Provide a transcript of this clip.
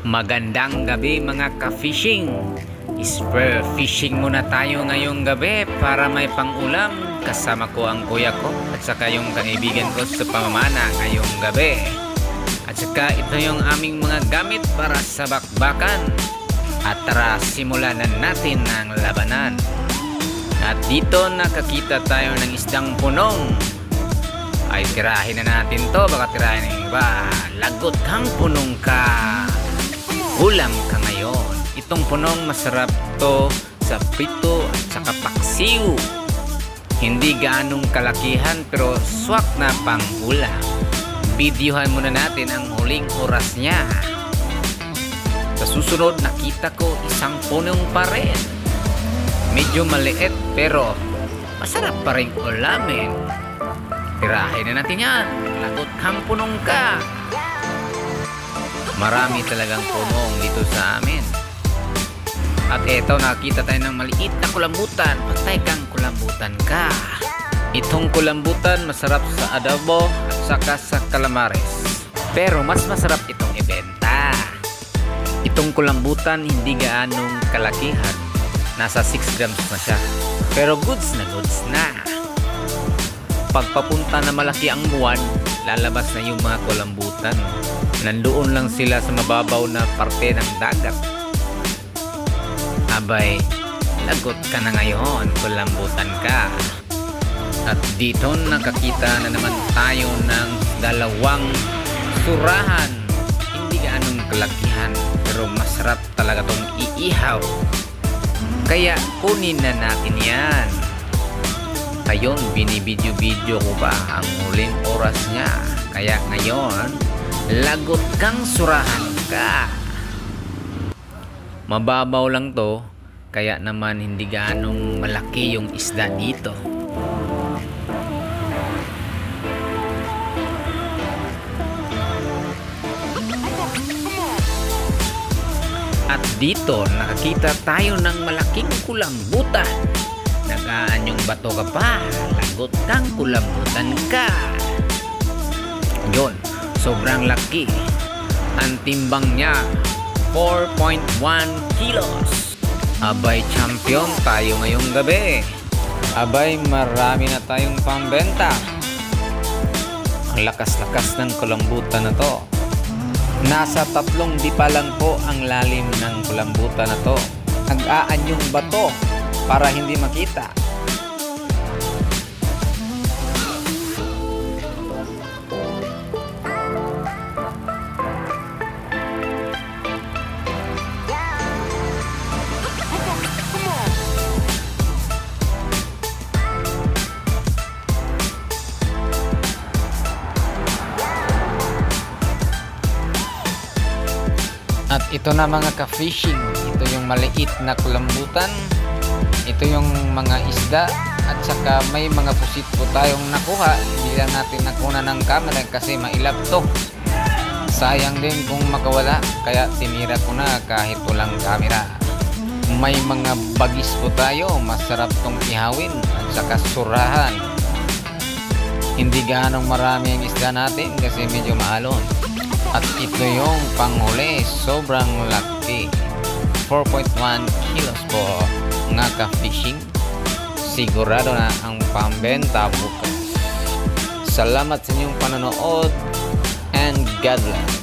Magandang gabi mga ka-fishing. Spear fishing muna tayo ngayong gabi para may pang-ulam. Kasama ko ang kuya ko at saka yung kaibigan ko sa pamamana ngayong gabi. At saka ito yung aming mga gamit para sa bakbakan. At tara, simulan na natin ang labanan. At dito nakakita tayo ng isdang punong. Ay tirahin na natin to, baka tirahin ng iba. Lagot kang punong ka. Ulam ka ngayon. Itong punong masarap to sa prito at saka paksiw. Hindi ganong kalakihan pero swak na pang ulam. Videohan muna natin ang huling oras niya. Sa susunod nakita ko isang punong pa rin. Medyo maliit pero masarap pa rin ulamin. Tirahin na natin yan. Lagot kang punong ka. Marami talagang punong dito sa amin. At eto, nakita tayo ng maliit na kulambutan. Patay kang kulambutan ka. Itong kulambutan masarap sa adobo at saka sa calamares. Pero mas masarap itong ibenta. Itong kulambutan hindi gaanong kalakihan. Nasa 6 grams na siya. Pero goods na. Pagpapunta na malaki ang buwan, lalabas na yung mga kulambutan. Nandoon lang sila sa mababaw na parte ng dagat. Abay, lagot ka na ngayon, kulambutan ka. At dito nakakita na naman tayo ng dalawang surahan. Hindi gaanong kalakihan, pero masarap talaga tong iihaw. Kaya kunin na natin yan. Ngayon, binibidyo-video ko ba ang huling oras niya. Kaya ngayon, lagot kang surahan ka. Mababaw lang to, kaya naman hindi ganong malaki yung isda dito. At dito nakakita tayo ng malaking kulambutan. Nagaan yung bato ka pa, lagot kang kulambutan ka. Yun, sobrang laki. Ang timbang niya 4.1 kilos. Abay, champion tayo ngayong gabi. Abay, marami na tayong pambenta. Ang lakas-lakas ng kulambutan na to. Nasa 3 dipa lang po ang lalim ng kulambutan na to. Nag-aan yung bato para hindi makita. At ito na mga ka-fishing, ito yung maliit na kulambutan, ito yung mga isda, at saka may mga pusit po tayong nakuha. Hindi lang natin nakuna ng camera kasi mailap to. Sayang din kung makawala, kaya tinira ko na kahit walang camera. May mga bagis po tayo, masarap tong ihawin, at saka surahan. Hindi ganong marami ang isda natin kasi medyo maalon. At ito yung panghuli, sobrang laki. 4.1 kilos po nga ka-fishing. Sigurado na ang pambenta bukas. Salamat sa inyong panonood and God bless.